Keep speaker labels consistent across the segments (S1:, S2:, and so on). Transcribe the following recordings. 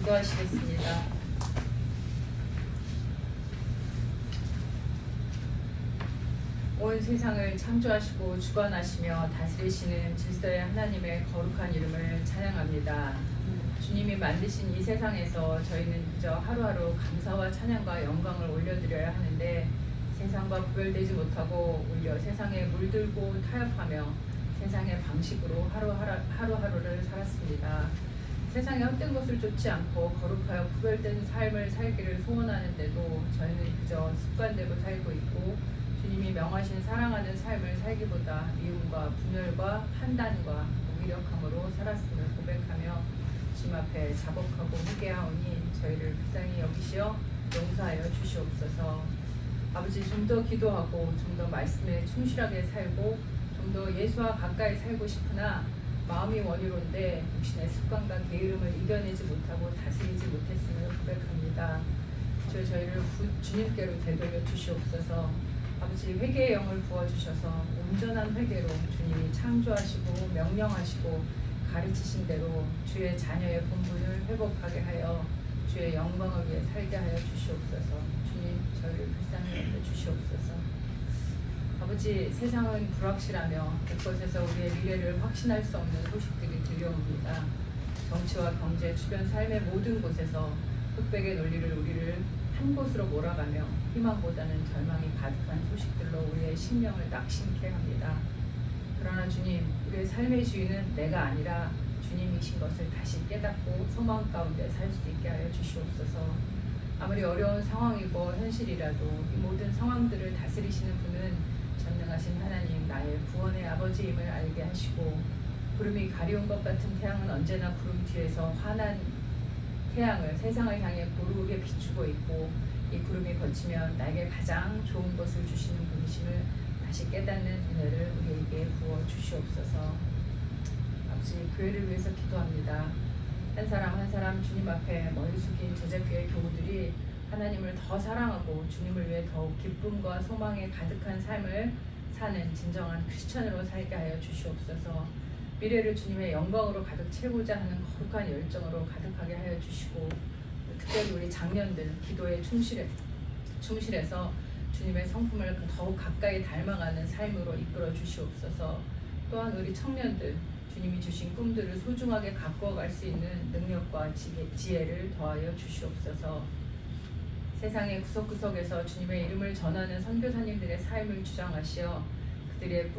S1: 기도하시겠습니다. 온 세상을 창조하시고 주관하시며 다스리시는 질서의 하나님의 거룩한 이름을 찬양합니다. 주님이 만드신 이 세상에서 저희는 그저 하루하루 감사와 찬양과 영광을 올려드려야 하는데 세상과 구별되지 못하고 오히려 세상에 물들고 타협하며 세상의 방식으로 하루하루를 살았습니다. 세상의 헛된 것을 쫓지 않고 거룩하여 구별된 삶을 살기를 소원하는데도 저희는 그저 습관대로 살고 있고 주님이 명하신 사랑하는 삶을 살기보다 미움과 분열과 판단과 무기력함으로 살았음을 고백하며 주님 앞에 자복하고 회개하오니 저희를 불쌍히 여기시어 용서하여 주시옵소서. 아버지, 좀 더 기도하고 좀 더 말씀에 충실하게 살고 좀 더 예수와 가까이 살고 싶으나 마음이 원이로인데 육신의 습관과 게으름을 이겨내지 못하고 다스리지 못했음을 고백합니다. 저희를 주님께로 되돌려 주시옵소서. 아버지, 회개의 영을 부어주셔서 온전한 회개로 주님이 창조하시고 명령하시고 가르치신 대로 주의 자녀의 본분을 회복하게 하여 주의 영광을 위해 살게 하여 주시옵소서. 주님, 저희를 불쌍히 여겨 주시옵소서. 아버지, 세상은 불확실하며 그곳에서 우리의 미래를 확신할 수 없는 소식들이 들려옵니다. 정치와 경제, 주변 삶의 모든 곳에서 흑백의 논리를 우리를 한 곳으로 몰아가며 희망보다는 절망이 가득한 소식들로 우리의 심령을 낙심케 합니다. 그러나 주님, 우리의 삶의 주인은 내가 아니라 주님이신 것을 다시 깨닫고 소망 가운데 살 수 있게 하여 주시옵소서. 아무리 어려운 상황이고 현실이라도 이 모든 상황들을 다스리시는 분은 전능하신 하나님, 나의 구원의 아버지임을 알게 하시고 구름이 가려운 것 같은 태양은 언제나 구름 뒤에서 환한 태양을 세상을 향해 고르게 비추고 있고 이 구름이 거치면 나에게 가장 좋은 것을 주시는 분이심을 다시 깨닫는 은혜를 우리에게 부어 주시옵소서. 아버지, 교회를 위해서 기도합니다. 한 사람 한 사람 주님 앞에 머리 숙인 제자교회 교우들이 하나님을 더 사랑하고 주님을 위해 더욱 기쁨과 소망에 가득한 삶을 사는 진정한 크리스천으로 살게 하여 주시옵소서. 미래를 주님의 영광으로 가득 채우고자 하는 거룩한 열정으로 가득하게 하여 주시고 특별히 우리 장년들 기도에 충실해서 주님의 성품을 더욱 가까이 닮아가는 삶으로 이끌어 주시옵소서. 또한 우리 청년들 주님이 주신 꿈들을 소중하게 가꾸어 갈 수 있는 능력과 지혜를 더하여 주시옵소서. 세상의 구석구석에서 주님의 이름을 전하는 선교사님들의 삶을 주장하시어 그들이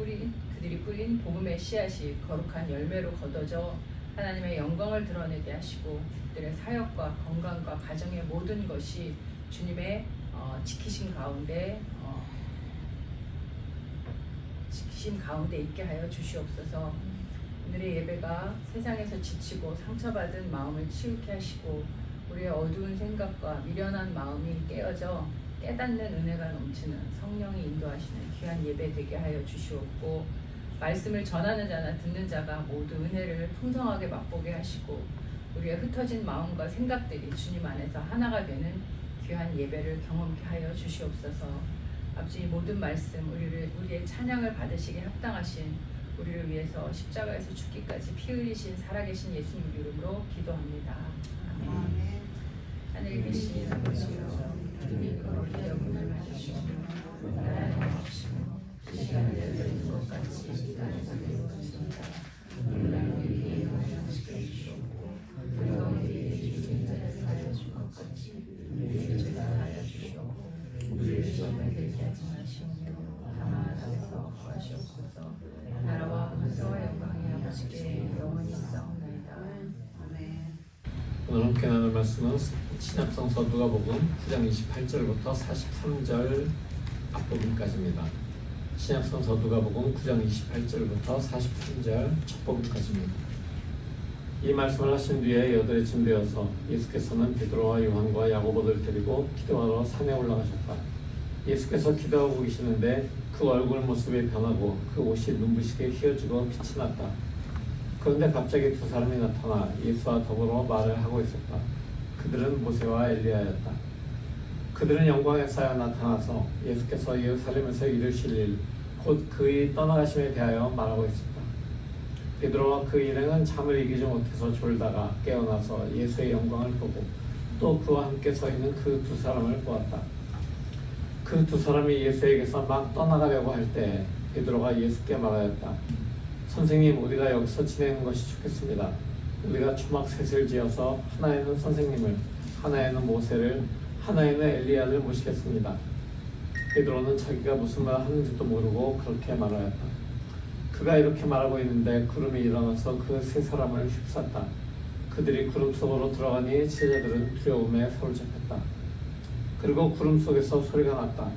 S1: 뿌린 복음의 씨앗이 거룩한 열매로 걷어져 하나님의 영광을 드러내게 하시고 그들의 사역과 건강과 가정의 모든 것이 주님의 지키심 가운데 있게 하여 주시옵소서. 오늘의 예배가 세상에서 지치고 상처받은 마음을 치유케 하시고 우리의 어두운 생각과 미련한 마음이 깨어져 깨닫는 은혜가 넘치는 성령이 인도하시는 귀한 예배 되게 하여 주시옵고 말씀을 전하는 자나 듣는 자가 모두 은혜를 풍성하게 맛보게 하시고 우리의 흩어진 마음과 생각들이 주님 안에서 하나가 되는 귀한 예배를 경험케 하여 주시옵소서. 아버지, 모든 말씀 우리의 찬양을 받으시기에 합당하신 우리를 위해서 십자가에서 죽기까지 피 흘리신 살아계신 예수님 이름으로 기도합니다. 아멘. 하늘에 계신 아버지여, 이름이 거룩히 여김을 받으시오며 나라를 주시고 시간을 열리는 것 같이 이 땅에서 이루어집니다. 오늘날 우리에게 영광을 시켜주시옵고 우리가 우리에게 주신 자를 사하여 줄 것 같이 우리에게 죄사하여 주시옵고 우리를 시험에 들게 하지 마시오며 다만 악에서 구하시옵소서. 나라와 권세와 영광이 아버지께 영원히 있사옵나이다. 아멘.
S2: 오늘 함께 나눌 말씀은 신약성서 누가복음 9장 28절부터 43절 앞부분까지입니다. 신약성서 누가복음 9장 28절부터 43절 첫 부분까지입니다. 이 말씀을 하신 뒤에 여덟이 쯤되어서 예수께서는 베드로와 요한과 야고보를 데리고 기도하러 산에 올라가셨다. 예수께서 기도하고 계시는데 그 얼굴 모습이 변하고 그 옷이 눈부시게 휘어지고 빛이 났다. 그런데 갑자기 두 사람이 나타나 예수와 더불어 말을 하고 있었다. 그들은 모세와 엘리야였다. 그들은 영광에서 나타나서 예수께서 예루살렘에서 이루실 일, 곧 그의 떠나가심에 대하여 말하고 있었다. 베드로와 그 일행은 잠을 이기지 못해서 졸다가 깨어나서 예수의 영광을 보고 또 그와 함께 서 있는 그 두 사람을 보았다. 그 두 사람이 예수에게서 막 떠나가려고 할 때 베드로가 예수께 말하였다. 선생님, 우리가 여기서 지내는 것이 좋겠습니다. 우리가 초막 셋을 지어서 하나에는 선생님을, 하나에는 모세를, 하나에는 엘리야를 모시겠습니다. 베드로는 자기가 무슨 말을 하는지도 모르고 그렇게 말하였다. 그가 이렇게 말하고 있는데 구름이 일어나서 그 세 사람을 휩쌌다. 그들이 구름 속으로 들어가니 제자들은 두려움에 사로잡혔다. 그리고 구름 속에서 소리가 났다.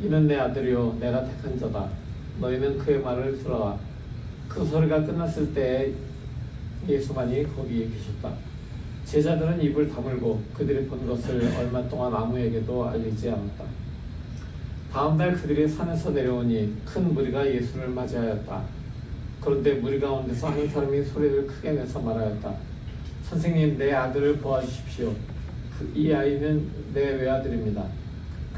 S2: 이는 내 아들이요 내가 택한 자다. 너희는 그의 말을 들어라. 그 소리가 끝났을 때 예수만이 거기에 계셨다. 제자들은 입을 다물고 그들이 본 것을 얼마 동안 아무에게도 알리지 않았다. 다음 날 그들이 산에서 내려오니 큰 무리가 예수를 맞이하였다. 그런데 무리 가운데서 한 사람이 소리를 크게 내서 말하였다. 선생님, 내 아들을 보아주십시오. 이 아이는 내 외아들입니다.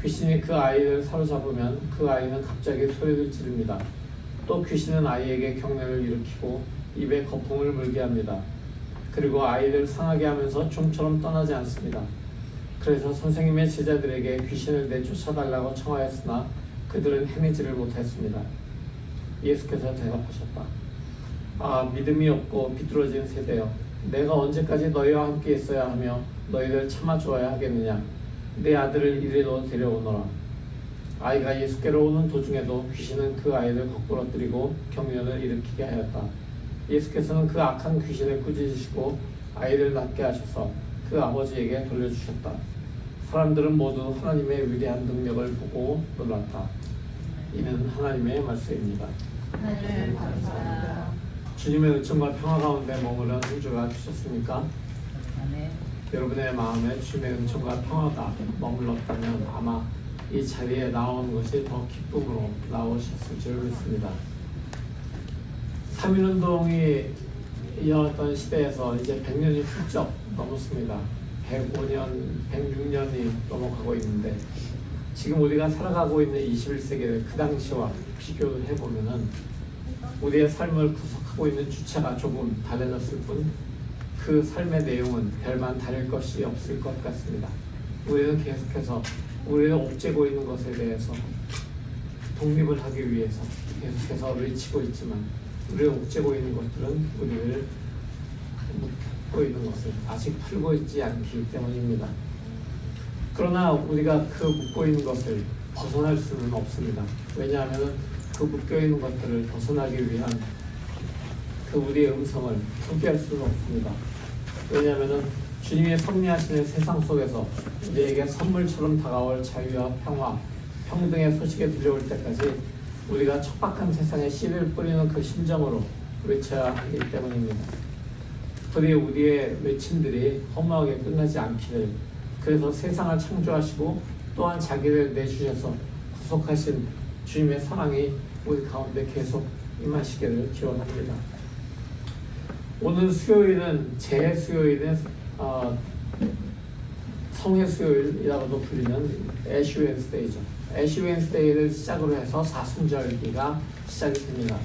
S2: 귀신이 그 아이를 사로잡으면 그 아이는 갑자기 소리를 지릅니다. 또 귀신은 아이에게 경련을 일으키고 입에 거품을 물게 합니다. 그리고 아이를 상하게 하면서 좀처럼 떠나지 않습니다. 그래서 선생님의 제자들에게 귀신을 내쫓아달라고 청하였으나 그들은 해내지를 못했습니다. 예수께서 대답하셨다. 아, 믿음이 없고 비뚤어진 세대여, 내가 언제까지 너희와 함께 있어야 하며 너희를 참아주어야 하겠느냐. 내 아들을 이리로 데려오너라. 아이가 예수께로 오는 도중에도 귀신은 그 아이를 거꾸러뜨리고 경련을 일으키게 하였다. 예수께서는 그 악한 귀신을 꾸짖으시고 아이를 낫게 하셔서 그 아버지에게 돌려주셨다. 사람들은 모두 하나님의 위대한 능력을 보고 놀랐다. 이는 하나님의 말씀입니다.
S3: 하나님 감사합니다.
S2: 주님의 은총과 평화 가운데 머무르는 한 주가 되셨습니까?
S3: 아멘.
S2: 여러분의 마음에 주님의 은총과 평화가 머물렀다면 아마 이 자리에 나오는 것이 더 기쁨으로 나오셨을 줄 믿습니다. 3.1운동이 이어왔던 시대에서 이제 100년이 훌쩍 넘었습니다. 105년, 106년이 넘어가고 있는데 지금 우리가 살아가고 있는 21세기를 그 당시와 비교를 해보면은 우리의 삶을 구성하고 있는 주체가 조금 달라졌을 뿐 그 삶의 내용은 별반 다를 것이 없을 것 같습니다. 우리는 계속해서 우리를 옥죄고 있는 것에 대해서 독립을 하기 위해서 계속해서 외치고 있지만 우리를 옥죄고 있는 것들은 우리를 묶고 있는 것을 아직 풀고 있지 않기 때문입니다. 그러나 우리가 그 묶고 있는 것을 벗어날 수는 없습니다. 왜냐하면 그 묶여 있는 것들을 벗어나기 위한 그 우리의 음성을 포기할 수는 없습니다. 왜냐하면 주님의 섭리하시는 세상 속에서 우리에게 선물처럼 다가올 자유와 평화, 평등의 소식이 들려올 때까지 우리가 척박한 세상에 씨를 뿌리는 그 심정으로 외쳐야 하기 때문입니다. 부디 우리의 외침들이 허무하게 끝나지 않기를, 그래서 세상을 창조하시고 또한 자기를 내주셔서 구속하신 주님의 사랑이 우리 가운데 계속 임하시기를 기원합니다. 오늘 수요일은 제 수요일은 성회 수요일이라고도 불리는 애쉬 웬스데이죠. 애쉬 웬스데이를 시작으로 해서 사순절기가 시작이 됩니다.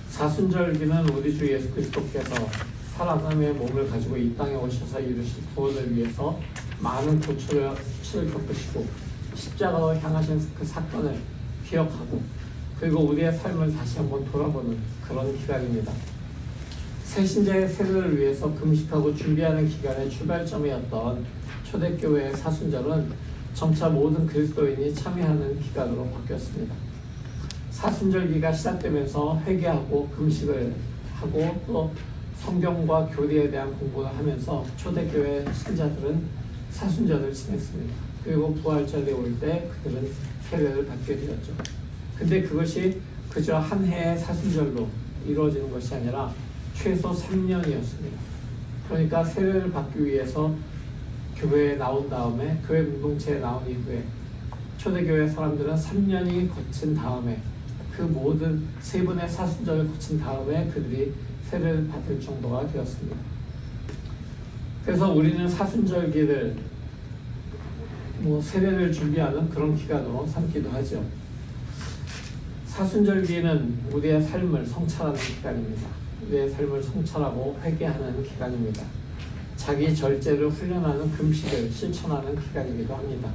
S2: 사순절기는 우리 주 예수 그리스도께서 사람의 몸을 가지고 이 땅에 오셔서 이루신 구원을 위해서 많은 고초를 겪으시고 십자가로 향하신 그 사건을 기억하고 그리고 우리의 삶을 다시 한번 돌아보는 그런 기간입니다. 새신자의 세례를 위해서 금식하고 준비하는 기간의 출발점이었던 초대교회의 사순절은 점차 모든 그리스도인이 참여하는 기간으로 바뀌었습니다. 사순절기가 시작되면서 회개하고 금식을 하고 또 성경과 교리에 대한 공부를 하면서 초대교회 신자들은 사순절을 지냈습니다. 그리고 부활절이 올 때 그들은 세례를 받게 되었죠. 근데 그것이 그저 한 해의 사순절로 이루어지는 것이 아니라 최소 3년이었습니다. 그러니까 세례를 받기 위해서 교회에 나온 다음에 교회 공동체에 나온 이후에 초대교회 사람들은 3년이 거친 다음에 그 모든 세 번의 사순절을 거친 다음에 그들이 세례를 받을 정도가 되었습니다. 그래서 우리는 사순절기를 세례를 준비하는 그런 기간으로 삼기도 하죠. 사순절기는 우리의 삶을 성찰하는 기간입니다. 우리의 삶을 성찰하고 회개하는 기간입니다. 자기 절제를 훈련하는 금식을 실천하는 기간이기도 합니다.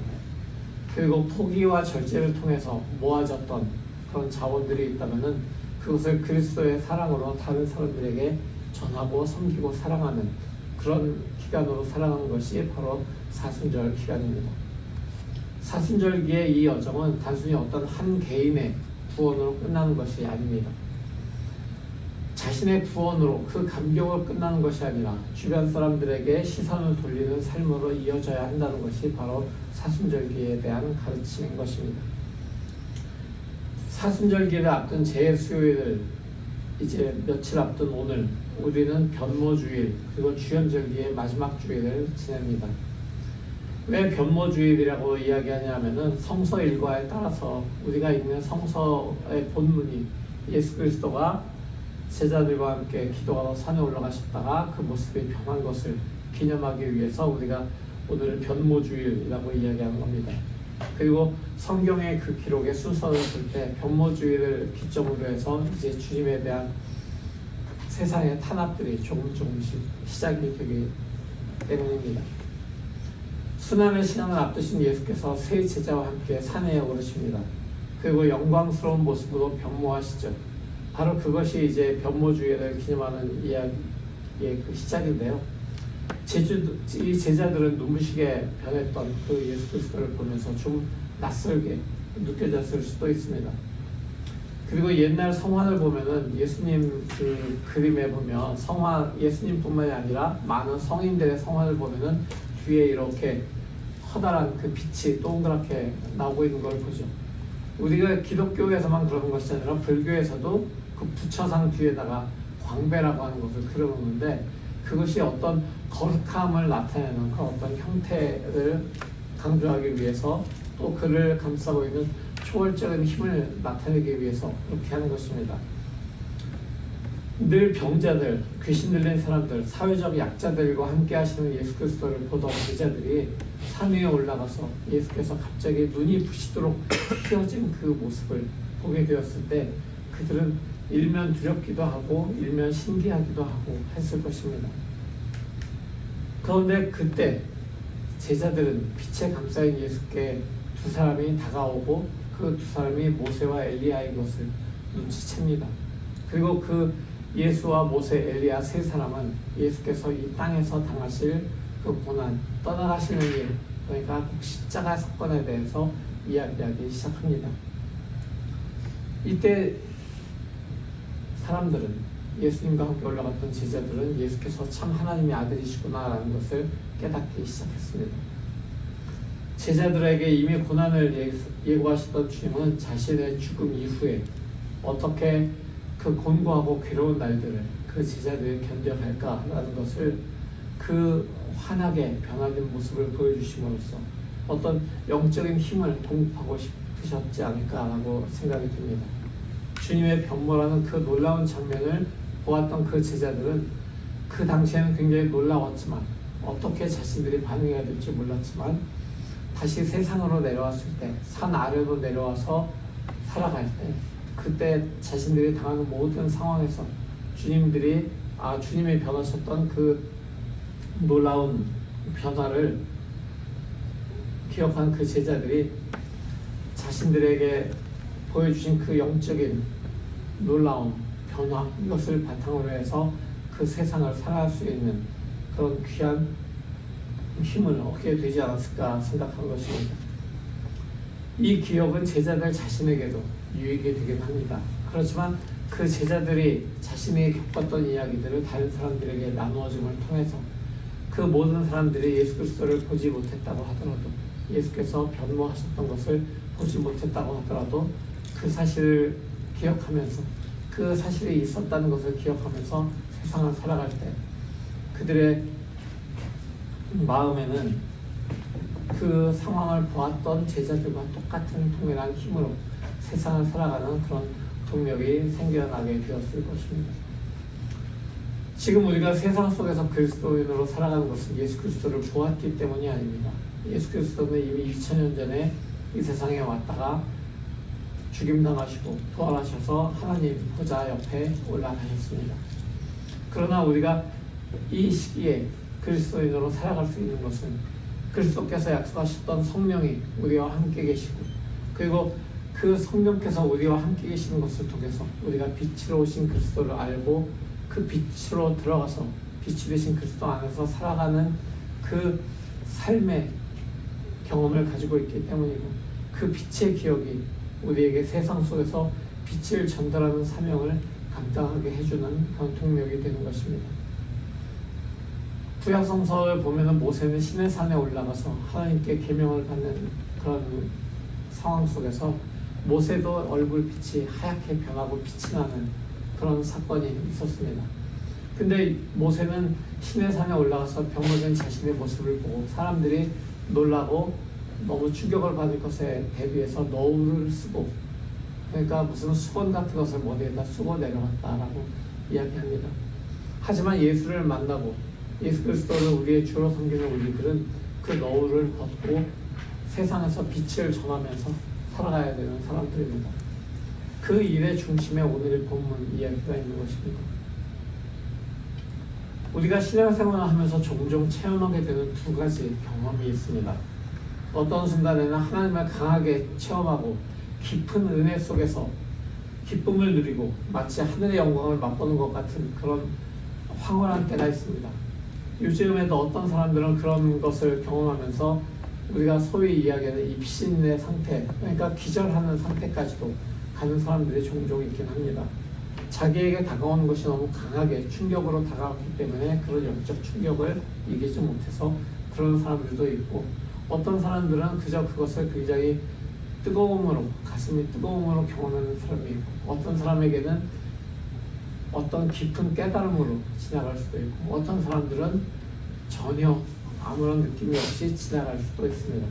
S2: 그리고 포기와 절제를 통해서 모아졌던 그런 자원들이 있다면은 그것을 그리스도의 사랑으로 다른 사람들에게 전하고 섬기고 사랑하는 그런 기간으로 살아가는 것이 바로 사순절 기간입니다. 사순절기의 이 여정은 단순히 어떤 한 개인의 구원으로 끝나는 것이 아닙니다. 자신의 구원으로 그 감격으로 끝나는 것이 아니라 주변 사람들에게 시선을 돌리는 삶으로 이어져야 한다는 것이 바로 사순절기에 대한 가르침인 것입니다. 사순절기를 앞둔 제 수요일을 이제 며칠 앞둔 오늘 우리는 변모주일 그리고 주연절기의 마지막 주일을 지냅니다. 왜 변모주일이라고 이야기하냐면은 성서 일과에 따라서 우리가 읽는 성서의 본문이 예수 그리스도가 제자들과 함께 기도하러 산에 올라가셨다가 그 모습이 변한 것을 기념하기 위해서 우리가 오늘 변모주일이라고 이야기하는 겁니다. 그리고 성경의 그 기록의 순서를 볼 때 변모주일을 기점으로 해서 이제 주님에 대한 세상의 탄압들이 조금씩 시작이 되기 때문입니다. 수난의 시간을 앞두신 예수께서 세 제자와 함께 산에 오르십니다. 그리고 영광스러운 모습으로 변모하시죠. 바로 그것이 이제 변모주일을 기념하는 이야기의 그 시작인데요. 이 제자들은 눈부시게 변했던 그 예수 그리스도를 보면서 좀 낯설게 느껴졌을 수도 있습니다. 그리고 옛날 성환을 보면은 예수님 그 그림에 보면 성환 예수님뿐만이 아니라 많은 성인들의 성환을 보면은 뒤에 이렇게 커다란 그 빛이 동그랗게 나오고 있는 걸 보죠. 우리가 기독교에서만 그러는 것이 아니라 불교에서도 그 부처상 뒤에다가 광배라고 하는 것을 그려놓는데 그것이 어떤 거룩함을 나타내는 그 어떤 형태를 강조하기 위해서 또 그를 감싸고 있는 초월적인 힘을 나타내기 위해서 그렇게 하는 것입니다. 늘 병자들, 귀신 들린 사람들, 사회적 약자들과 함께 하시는 예수 그리스도를 보던 제자들이 산 위에 올라가서 예수께서 갑자기 눈이 부시도록 휘어진 그 모습을 보게 되었을 때 그들은 일면 두렵기도 하고 일면 신기하기도 하고 했을 것입니다. 그런데 그때 제자들은 빛에 감싸인 예수께 두 사람이 다가오고 그 두 사람이 모세와 엘리야인 것을 눈치챕니다. 그리고 그 예수와 모세, 엘리야 세 사람은 예수께서 이 땅에서 당하실 그 고난, 떠나가시는 일, 그러니까 십자가 사건에 대해서 이야기하기 시작합니다. 이때 사람들은 예수님과 함께 올라갔던 제자들은 예수께서 참 하나님의 아들이시구나라는 것을 깨닫기 시작했습니다. 제자들에게 이미 고난을 예고하셨던 주님은 자신의 죽음 이후에 어떻게 그 곤고하고 괴로운 날들을 그 제자들이 견뎌갈까라는 것을 그 환하게 변화된 모습을 보여주심으로써 어떤 영적인 힘을 공급하고 싶으셨지 않을까라고 생각이 듭니다. 주님의 변모라는 그 놀라운 장면을 보았던 그 제자들은 그 당시에는 굉장히 놀라웠지만 어떻게 자신들이 반응해야 될지 몰랐지만 다시 세상으로 내려왔을 때 산 아래로 내려와서 살아갈 때 그때 자신들이 당하는 모든 상황에서 주님이 변하셨던 그 놀라운 변화를 기억한 그 제자들이 자신들에게 보여주신 그 영적인 놀라운 변화 이것을 바탕으로 해서 그 세상을 살아갈 수 있는 그런 귀한 힘을 얻게 되지 않았을까 생각한 것입니다. 이 기억은 제자들 자신에게도 유익이 되긴 합니다. 그렇지만 그 제자들이 자신이 겪었던 이야기들을 다른 사람들에게 나누어줌을 통해서 그 모든 사람들이 예수 그리스도를 보지 못했다고 하더라도 예수께서 변모하셨던 것을 보지 못했다고 하더라도 그 사실을 기억하면서 그 사실이 있었다는 것을 기억하면서 세상을 살아갈 때 그들의 마음에는 그 상황을 보았던 제자들과 똑같은 동일한 힘으로 세상을 살아가는 그런 동력이 생겨나게 되었을 것입니다. 지금 우리가 세상 속에서 그리스도인으로 살아가는 것은 예수 그리스도를 보았기 때문이 아닙니다. 예수 그리스도는 이미 2000년 전에 이 세상에 왔다가 죽임당하시고 부활하셔서 하나님 보좌 옆에 올라가셨습니다. 그러나 우리가 이 시기에 그리스도인으로 살아갈 수 있는 것은 그리스도께서 약속하셨던 성령이 우리와 함께 계시고, 그리고 그 성령께서 우리와 함께 계시는 것을 통해서 우리가 빛으로 오신 그리스도를 알고 그 빛으로 들어가서 빛이 되신 그리스도 안에서 살아가는 그 삶의 경험을 가지고 있기 때문이고, 그 빛의 기억이 우리에게 세상 속에서 빛을 전달하는 사명을 감당하게 해주는 그런 동력이 되는 것입니다. 구약 성서를 보면은 모세는 시내 산에 올라가서 하나님께 계명을 받는 그런 상황 속에서 모세도 얼굴빛이 하얗게 변하고 빛이 나는 그런 사건이 있었습니다. 근데 모세는 시내 산에 올라가서 병거된 자신의 모습을 보고 사람들이 놀라고 너무 충격을 받을 것에 대비해서 너울을 쓰고, 그러니까 무슨 수건 같은 것을 머리에다 쓰고 내려갔다라고 이야기합니다. 하지만 예수를 만나고 예수 그리스도를 우리의 주로 섬기는 우리들은 그 너울을 벗고 세상에서 빛을 전하면서 살아가야 되는 사람들입니다. 그 일의 중심에 오늘의 본문 이야기가 있는 것입니다. 우리가 신앙생활을 하면서 종종 체험하게 되는 두 가지 경험이 있습니다. 어떤 순간에는 하나님을 강하게 체험하고 깊은 은혜 속에서 기쁨을 누리고 마치 하늘의 영광을 맛보는 것 같은 그런 황홀한 때가 있습니다. 요즘에도 어떤 사람들은 그런 것을 경험하면서 우리가 소위 이야기하는 입신의 상태, 그러니까 기절하는 상태까지도 가는 사람들이 종종 있긴 합니다. 자기에게 다가오는 것이 너무 강하게 충격으로 다가왔기 때문에 그런 영적 충격을 이기지 못해서 그런 사람들도 있고, 어떤 사람들은 그저 그것을 굉장히 뜨거움으로, 가슴이 뜨거움으로 경험하는 사람이 있고, 어떤 사람에게는 어떤 깊은 깨달음으로 지나갈 수도 있고, 어떤 사람들은 전혀 아무런 느낌이 없이 지나갈 수도 있습니다.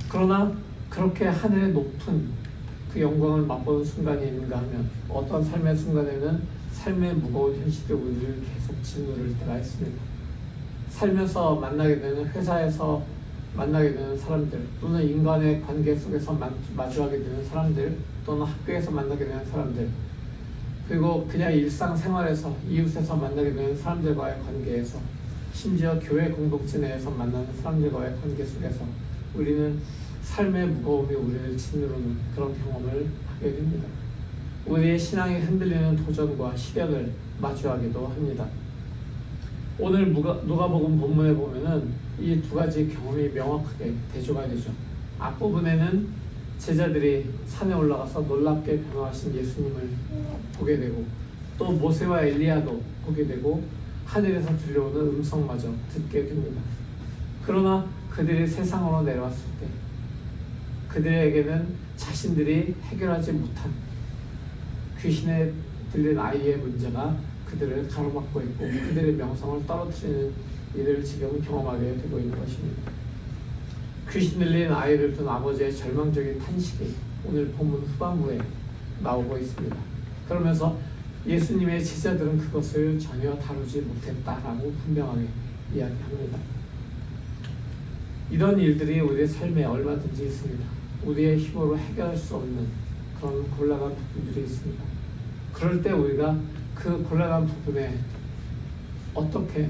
S2: 그러나 그렇게 하늘의 높은 그 영광을 맛보는 순간이 있는가 하면, 어떤 삶의 순간에는 삶의 무거운 현실이 우리를 계속 짓누를 때가 있습니다. 살면서 만나게 되는, 회사에서 만나게 되는 사람들, 또는 인간의 관계 속에서 마주하게 되는 사람들, 또는 학교에서 만나게 되는 사람들, 그리고 그냥 일상생활에서 이웃에서 만나게 되는 사람들과의 관계에서, 심지어 교회 공동체 내에서 만나는 사람들과의 관계 속에서 우리는 삶의 무거움이 우리를 짓누르는 그런 경험을 하게 됩니다. 우리의 신앙이 흔들리는 도전과 시련을 마주하기도 합니다. 오늘 누가복음 본문에 보면은 이 두 가지 경험이 명확하게 대조가 되죠. 앞부분에는 제자들이 산에 올라가서 놀랍게 변화하신 예수님을 보게 되고, 또 모세와 엘리야도 보게 되고, 하늘에서 들려오는 음성마저 듣게 됩니다. 그러나 그들이 세상으로 내려왔을 때 그들에게는 자신들이 해결하지 못한 귀신에 들린 아이의 문제가 그들을 가로막고 있고, 그들의 명성을 떨어뜨리는 일을 지금 경험하게 되고 있는 것입니다. 귀신 들린 아이를 둔 아버지의 절망적인 탄식이 오늘 본문 후반부에 나오고 있습니다. 그러면서 예수님의 제자들은 그것을 전혀 다루지 못했다라고 분명하게 이야기합니다. 이런 일들이 우리의 삶에 얼마든지 있습니다. 우리의 힘으로 해결할 수 없는 그런 곤란한 부분들이 있습니다. 그럴 때 우리가 그 곤란한 부분에 어떻게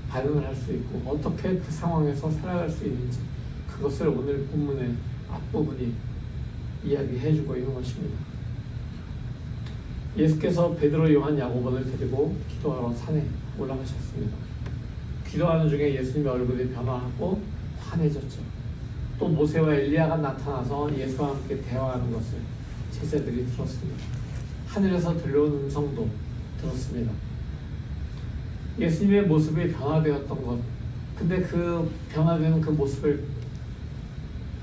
S2: 반응을 할 수 있고, 어떻게 그 상황에서 살아갈 수 있는지, 그것을 오늘 본문의 앞부분이 이야기해주고 있는 것입니다. 예수께서 베드로, 요한, 야고보를 데리고 기도하러 산에 올라가셨습니다. 기도하는 중에 예수님의 얼굴이 변화하고 환해졌죠. 또 모세와 엘리야가 나타나서 예수와 함께 대화하는 것을 제자들이 들었습니다. 하늘에서 들려온 음성도 들었습니다. 예수님의 모습이 변화되었던 것, 근데 그 변화되는 그 모습을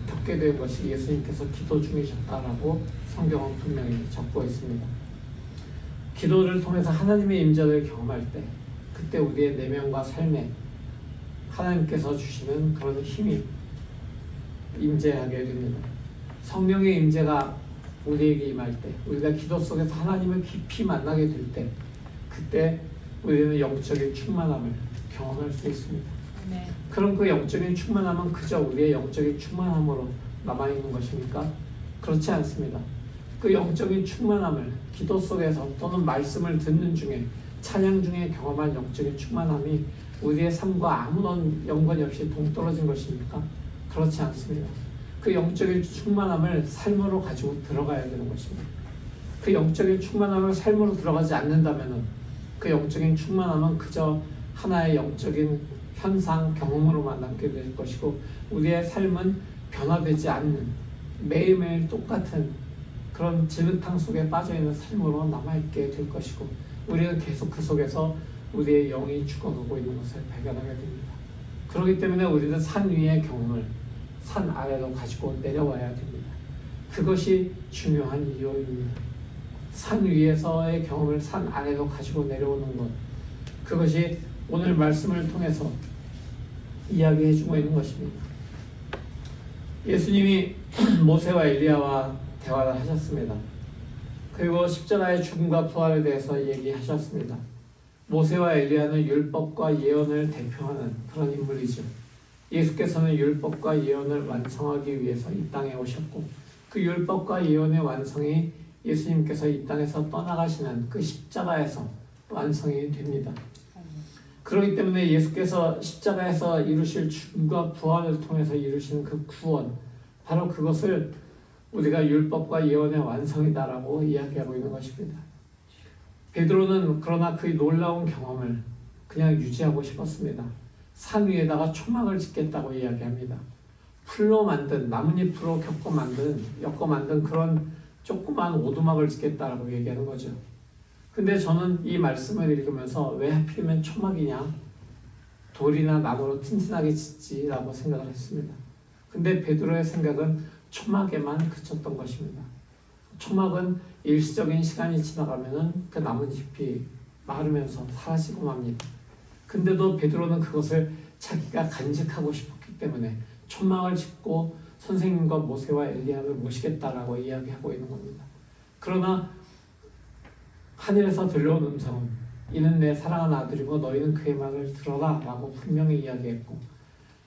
S2: 겪게 된 것이 예수님께서 기도 중이셨다라고 성경은 분명히 적고 있습니다. 기도를 통해서 하나님의 임재를 경험할 때, 그때 우리의 내면과 삶에 하나님께서 주시는 그런 힘이 임재하게 됩니다. 성령의 임재가 우리에게 임할 때, 우리가 기도 속에서 하나님을 깊이 만나게 될 때, 그때 우리는 영적인 충만함을 경험할 수 있습니다.
S1: 네.
S2: 그럼 그 영적인 충만함은 그저 우리의 영적인 충만함으로 남아있는 것입니까? 그렇지 않습니다. 그 영적인 충만함을 기도 속에서 또는 말씀을 듣는 중에 찬양 중에 경험한 영적인 충만함이 우리의 삶과 아무런 연관이 없이 동떨어진 것입니까? 그렇지 않습니다. 그 영적인 충만함을 삶으로 가지고 들어가야 되는 것입니다. 그 영적인 충만함을 삶으로 들어가지 않는다면 그 영적인 충만함은 그저 하나의 영적인 현상, 경험으로만 남게 될 것이고 우리의 삶은 변화되지 않는 매일매일 똑같은 그런 진흙탕 속에 빠져있는 삶으로 남아있게 될 것이고 우리는 계속 그 속에서 우리의 영이 죽어가고 있는 것을 발견하게 됩니다. 그렇기 때문에 우리는 산 위의 경험을 산 아래로 가지고 내려와야 됩니다. 그것이 중요한 이유입니다. 산 위에서의 경험을 산 아래로 가지고 내려오는 것, 그것이 오늘 말씀을 통해서 이야기해주고 있는 것입니다. 예수님이 모세와 엘리야와 대화를 하셨습니다. 그리고 십자가의 죽음과 부활에 대해서 얘기하셨습니다. 모세와 엘리야는 율법과 예언을 대표하는 그런 인물이죠. 예수께서는 율법과 예언을 완성하기 위해서 이 땅에 오셨고 그 율법과 예언의 완성이 예수님께서 이 땅에서 떠나가시는 그 십자가에서 완성이 됩니다. 그렇기 때문에 예수께서 십자가에서 이루실 죽음과 부활을 통해서 이루시는 그 구원, 바로 그것을 우리가 율법과 예언의 완성이다라고 이야기하고 있는 것입니다. 베드로는 그러나 그 놀라운 경험을 그냥 유지하고 싶었습니다. 산 위에다가 초막을 짓겠다고 이야기합니다. 풀로 만든, 나뭇잎으로 엮어 만든 그런 조그만 오두막을 짓겠다라고 얘기하는 거죠. 근데 저는 이 말씀을 읽으면서 왜 하필이면 초막이냐? 돌이나 나무로 튼튼하게 짓지라고 생각을 했습니다. 근데 베드로의 생각은 초막에만 그쳤던 것입니다. 초막은 일시적인 시간이 지나가면은 그 나뭇잎이 마르면서 사라지고 맙니다. 근데도 베드로는 그것을 자기가 간직하고 싶었기 때문에 초막을 짓고 선생님과 모세와 엘리야를 모시겠다라고 이야기하고 있는 겁니다. 그러나 하늘에서 들려온 음성은 이는 내 사랑하는 아들이고 너희는 그의 말을 들어라 라고 분명히 이야기했고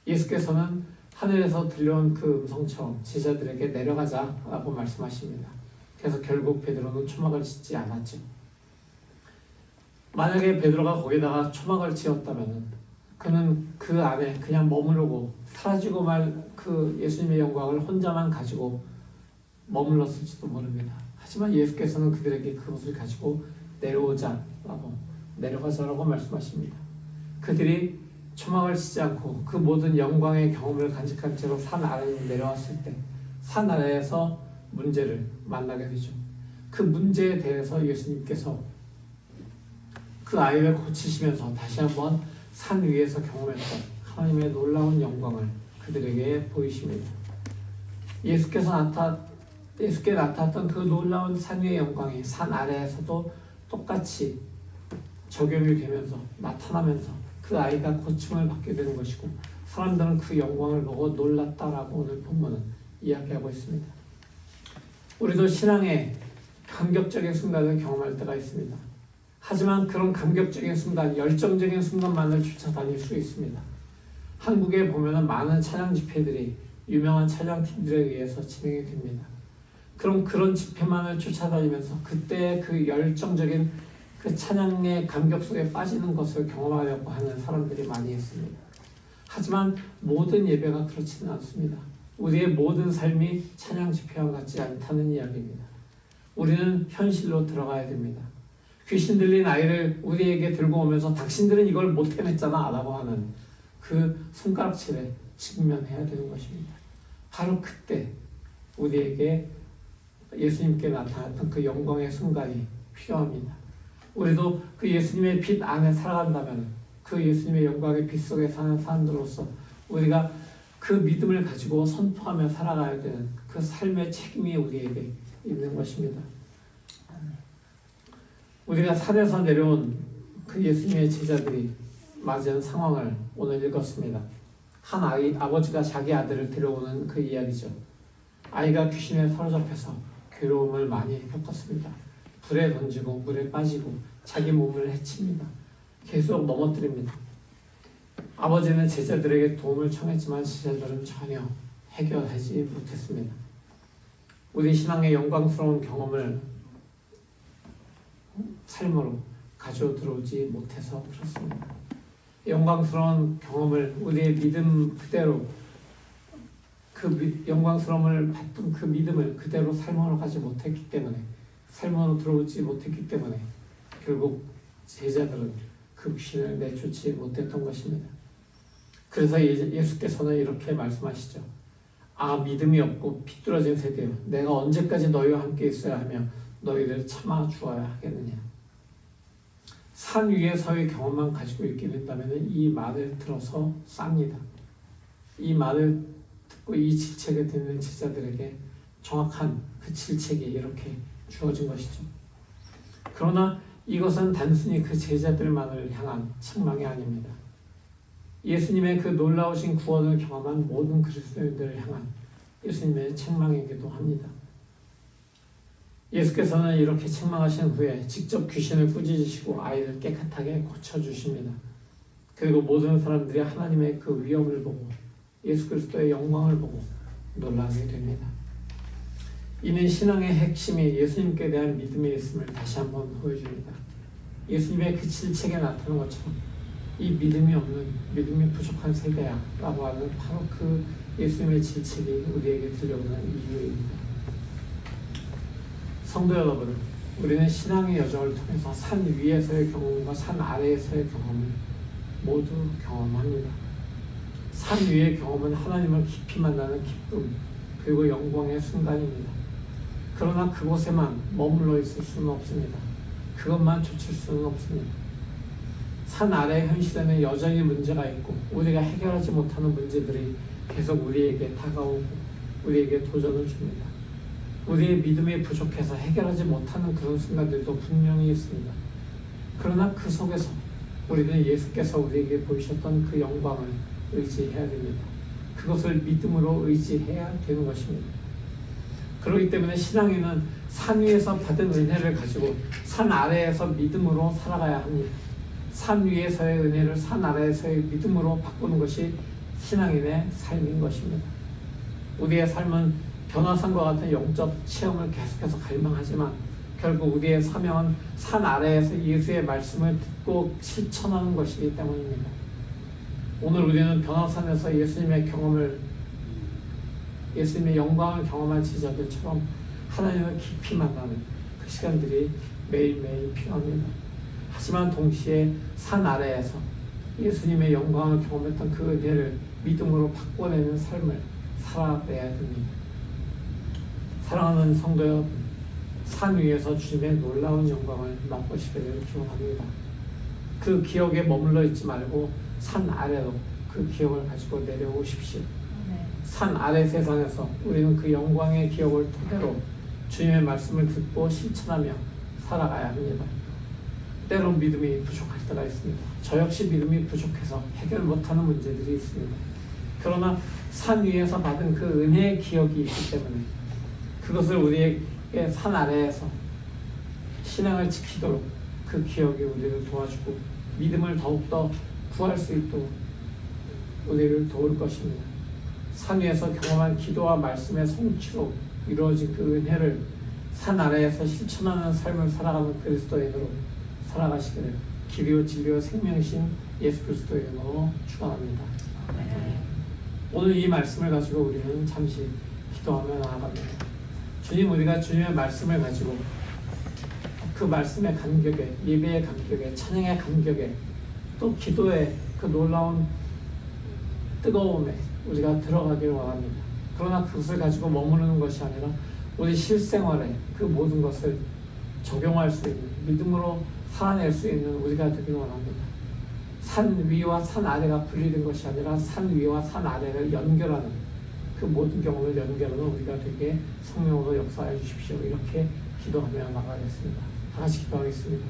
S2: 예수께서는 하늘에서 들려온 그 음성처럼 제자들에게 내려가자 라고 말씀하십니다. 그래서 결국 베드로는 초막을 짓지 않았죠. 만약에 베드로가 거기다가 초막을 지었다면 그는 그 안에 그냥 머무르고 사라지고 말 그 예수님의 영광을 혼자만 가지고 머물렀을지도 모릅니다. 하지만 예수께서는 그들에게 그것을 가지고 내려가자라고 말씀하십니다. 그들이 초막을 치지 않고 그 모든 영광의 경험을 간직한 채로 산 아래로 내려왔을 때 산 아래에서 문제를 만나게 되죠. 그 문제에 대해서 예수님께서 그 아이를 고치시면서 다시 한번 산 위에서 경험했던 하나님의 놀라운 영광을 그들에게 보이십니다. 예수께 나타났던 그 놀라운 산 위의 영광이 산 아래에서도 똑같이 적용이 되면서 나타나면서 그 아이가 고침을 받게 되는 것이고 사람들은 그 영광을 보고 놀랐다라고 오늘 본문은 이야기하고 있습니다. 우리도 신앙의 감격적인 순간을 경험할 때가 있습니다. 하지만 그런 감격적인 순간, 열정적인 순간만을 쫓아다닐 수 있습니다. 한국에 보면은 많은 찬양 집회들이 유명한 찬양팀들에 의해서 진행이 됩니다. 그럼 그런 집회만을 쫓아다니면서 그때 그 열정적인 그 찬양의 감격 속에 빠지는 것을 경험하려고 하는 사람들이 많이 있습니다. 하지만 모든 예배가 그렇지는 않습니다. 우리의 모든 삶이 찬양 집회와 같지 않다는 이야기입니다. 우리는 현실로 들어가야 됩니다. 귀신 들린 아이를 우리에게 들고 오면서 당신들은 이걸 못 해냈잖아 라고 하는 그 손가락질에 직면해야 되는 것입니다. 바로 그때 우리에게 예수님께 나타났던 그 영광의 순간이 필요합니다. 우리도 그 예수님의 빛 안에 살아간다면 그 예수님의 영광의 빛 속에 사는 사람들로서 우리가 그 믿음을 가지고 선포하며 살아가야 되는 그 삶의 책임이 우리에게 있는 것입니다. 우리가 산에서 내려온 그 예수님의 제자들이 맞이한 상황을 오늘 읽었습니다. 한 아버지가 자기 아들을 데려오는 그 이야기죠. 아이가 귀신에 사로잡혀서 괴로움을 많이 겪었습니다. 불에 던지고 물에 빠지고 자기 몸을 해칩니다. 계속 넘어뜨립니다. 아버지는 제자들에게 도움을 청했지만 제자들은 전혀 해결하지 못했습니다. 우리 신앙의 영광스러운 경험을 삶으로 가져 들어오지 못해서 그렇습니다. 영광스러운 경험을 우리의 믿음 그대로 영광스러움을 받던 그 믿음을 그대로 삶으로 가지 못했기 때문에 삶으로 들어오지 못했기 때문에 결국 제자들은 그 귀신을 내쫓지 못했던 것입니다. 그래서 예수께서는 이렇게 말씀하시죠. 아, 믿음이 없고 비뚤어진 세대여, 내가 언제까지 너희와 함께 있어야 하며 너희를 참아 주어야 하겠느냐. 산 위에서의 경험만 가지고 있게 된다면 이 말을 들어서 쌉니다. 이 말을 듣고 이 질책을 듣는 제자들에게 정확한 그 질책이 이렇게 주어진 것이죠. 그러나 이것은 단순히 그 제자들만을 향한 책망이 아닙니다. 예수님의 그 놀라우신 구원을 경험한 모든 그리스도인들을 향한 예수님의 책망이기도 합니다. 예수께서는 이렇게 책망하신 후에 직접 귀신을 꾸짖으시고 아이를 깨끗하게 고쳐주십니다. 그리고 모든 사람들이 하나님의 그 위엄을 보고 예수 그리스도의 영광을 보고 놀라게 됩니다. 이는 신앙의 핵심이 예수님께 대한 믿음에 있음을 다시 한번 보여줍니다. 예수님의 그 질책에 나타난 것처럼 이 믿음이 없는, 믿음이 부족한 세대야 라고 하는 바로 그 예수님의 질책이 우리에게 들려오는 이유입니다. 성도 여러분, 우리는 신앙의 여정을 통해서 산 위에서의 경험과 산 아래에서의 경험을 모두 경험합니다. 산 위의 경험은 하나님을 깊이 만나는 기쁨 그리고 영광의 순간입니다. 그러나 그곳에만 머물러 있을 수는 없습니다. 그것만 좇을 수는 없습니다. 산 아래의 현실에는 여전히 문제가 있고 우리가 해결하지 못하는 문제들이 계속 우리에게 다가오고 우리에게 도전을 줍니다. 우리의 믿음이 부족해서 해결하지 못하는 그런 순간들도 분명히 있습니다. 그러나 그 속에서 우리는 예수께서 우리에게 보이셨던 그 영광을 의지해야 됩니다. 그것을 믿음으로 의지해야 되는 것입니다. 그렇기 때문에 신앙인은 산 위에서 받은 은혜를 가지고 산 아래에서 믿음으로 살아가야 합니다. 산 위에서의 은혜를 산 아래에서의 믿음으로 바꾸는 것이 신앙인의 삶인 것입니다. 우리의 삶은 변화산과 같은 영적 체험을 계속해서 갈망하지만 결국 우리의 사명은 산 아래에서 예수의 말씀을 듣고 실천하는 것이기 때문입니다. 오늘 우리는 변화산에서 예수님의 영광을 경험한 제자들처럼 하나님을 깊이 만나는 그 시간들이 매일매일 필요합니다. 하지만 동시에 산 아래에서 예수님의 영광을 경험했던 그 은혜를 믿음으로 바꿔내는 삶을 살아내야 됩니다. 사랑하는 성도 여러분, 산 위에서 주님의 놀라운 영광을 맛보시기를 기원합니다. 그 기억에 머물러 있지 말고 산 아래로 그 기억을 가지고 내려오십시오. 산 아래 세상에서 우리는 그 영광의 기억을 토대로 주님의 말씀을 듣고 실천하며 살아가야 합니다. 때론 믿음이 부족할 때가 있습니다. 저 역시 믿음이 부족해서 해결 못하는 문제들이 있습니다. 그러나 산 위에서 받은 그 은혜의 기억이 있기 때문에 그것을 우리에게 산 아래에서 신앙을 지키도록 그 기억이 우리를 도와주고 믿음을 더욱더 구할 수 있도록 우리를 도울 것입니다. 산 위에서 경험한 기도와 말씀의 성취로 이루어진 그 은혜를 산 아래에서 실천하는 삶을 살아가는 그리스도인으로 살아가시기를 길이요 진리요 생명이신 예수 그리스도의 이름으로 축원합니다. 오늘 이 말씀을 가지고 우리는 잠시 기도하며 나아갑니다. 주님, 우리가 주님의 말씀을 가지고 그 말씀의 감격에, 예배의 감격에, 찬양의 감격에, 또 기도의 그 놀라운 뜨거움에 우리가 들어가길 원합니다. 그러나 그것을 가지고 머무르는 것이 아니라 우리 실생활에 그 모든 것을 적용할 수 있는, 믿음으로 살아낼 수 있는 우리가 되길 원합니다. 산 위와 산 아래가 분리된 것이 아니라 산 위와 산 아래를 연결하는 그 모든 경험을 연결하는 우리가 되게 성령으로 역사해 주십시오. 이렇게 기도하며 나가겠습니다. 다 같이 기도하겠습니다.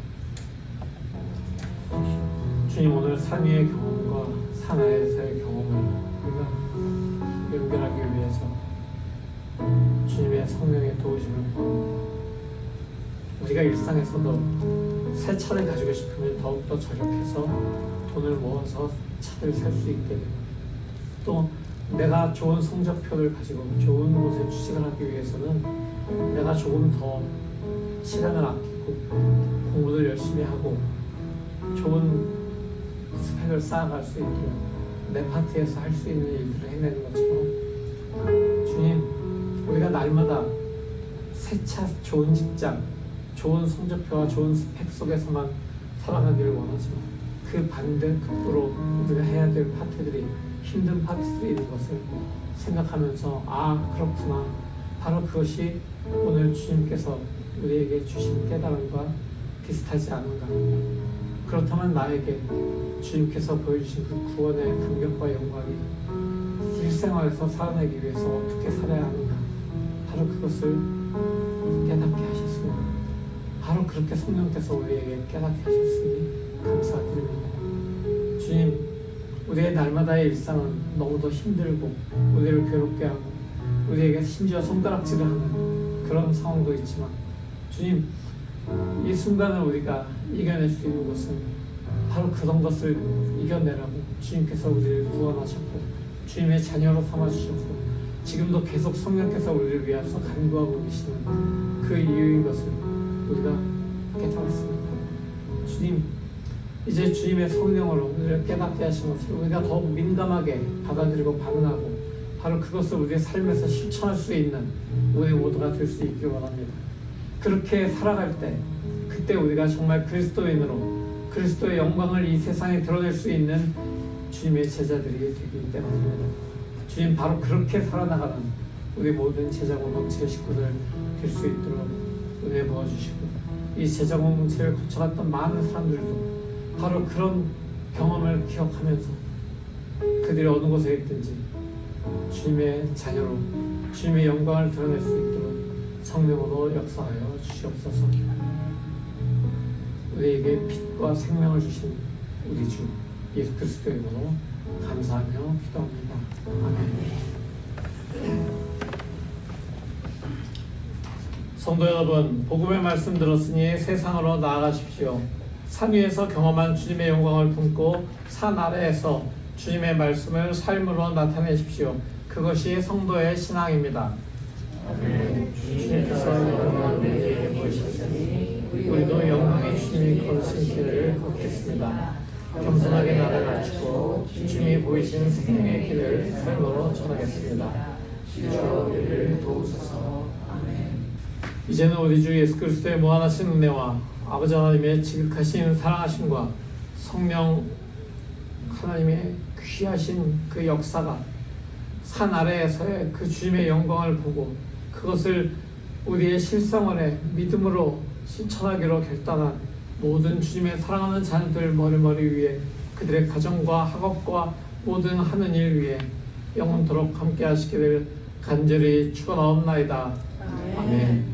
S2: 주님, 오늘 산 위의 경험과 산 아래에서의 경험을 우리가 연결하기 위해서 주님의 성령의 도우심을 구합니다. 우리가 일상에서도 새 차를 가지고 싶으면 더욱더 저력해서 돈을 모아서 차를 살 수 있게 되고, 또 내가 좋은 성적표를 가지고 좋은 곳에 취직을 하기 위해서는 내가 조금 더 시간을 아끼고 공부를 열심히 하고 좋은 스펙을 쌓아갈 수 있도록 내 파트에서 할 수 있는 일들을 해내는 것처럼 주님, 우리가 날마다 새 차, 좋은 직장, 좋은 성적표와 좋은 스펙 속에서만 살아가기를 원하지만 그 반대급부로 우리가 해야 될 파트들이 힘든 파트들이 있는 것을 생각하면서 그렇구나, 바로 그것이 오늘 주님께서 우리에게 주신 깨달음과 비슷하지 않은가. 그렇다면 나에게 주님께서 보여주신 그 구원의 감격과 영광이 일생활에서 살아내기 위해서 어떻게 살아야 하는가, 바로 그것을 깨닫게 하셨습니다. 바로 그렇게 성령께서 우리에게 깨닫게 하셨으니 감사드립니다. 주님, 우리의 날마다의 일상은 너무도 힘들고 우리를 괴롭게 하고 우리에게 심지어 손가락질을 하는 그런 상황도 있지만 주님, 이 순간을 우리가 이겨낼 수 있는 것은 바로 그런 것을 이겨내라고 주님께서 우리를 구원하셨고 주님의 자녀로 삼아주셨고 지금도 계속 성령께서 우리를 위해서 간구하고 계시는 그 이유인 것을 우리가 깨달았습니다. 주님, 이제 주님의 성령으로 우리를 깨닫게 하신 것을 우리가 더욱 민감하게 받아들이고 반응하고 바로 그것을 우리의 삶에서 실천할 수 있는 우리 모두가 될 수 있길 원합니다. 그렇게 살아갈 때 그때 우리가 정말 그리스도인으로 그리스도의 영광을 이 세상에 드러낼 수 있는 주님의 제자들이 되기 때문입니다. 주님, 바로 그렇게 살아나가는 우리 모든 제자 공동체 식구들 될 수 있도록 은혜 부어주시고 이 제자 공동체를 거쳐갔던 많은 사람들도 바로 그런 경험을 기억하면서 그들이 어느 곳에 있든지 주님의 자녀로 주님의 영광을 드러낼 수 있도록 성령으로 역사하여 주시옵소서. 우리에게 빛과 생명을 주신 우리 주 예수 그리스도의 이름으로 감사하며 기도합니다. 아멘. 성도 여러분, 복음의 말씀 들었으니 세상으로 나아가십시오. 산 위에서 경험한 주님의 영광을 품고 산 아래에서 주님의 말씀을 삶으로 나타내십시오. 그것이 성도의 신앙입니다. 주님께서 영광을 우리에게 보이셨으니 우리도 영광의 주님이 걸으신 길을 걷겠습니다. 겸손하게 나를 낮추고 주님이 보이신 생명의 길을 삶으로 전하겠습니다. 주여 우리를 도우소서. 아멘. 이제는 우리 주 예수 그리스도의 무한하신 은혜와 아버지 하나님의 지극하신 사랑하심과 성령 하나님의 귀하신 그 역사가 산 아래에서의 그 주님의 영광을 보고 그것을 우리의 실생활에 믿음으로 실천하기로 결단한 모든 주님의 사랑하는 자녀들 머리머리 위에 그들의 가정과 학업과 모든 하는 일 위에 영원토록 함께 하시기를 간절히 축원하옵나이다. 아멘.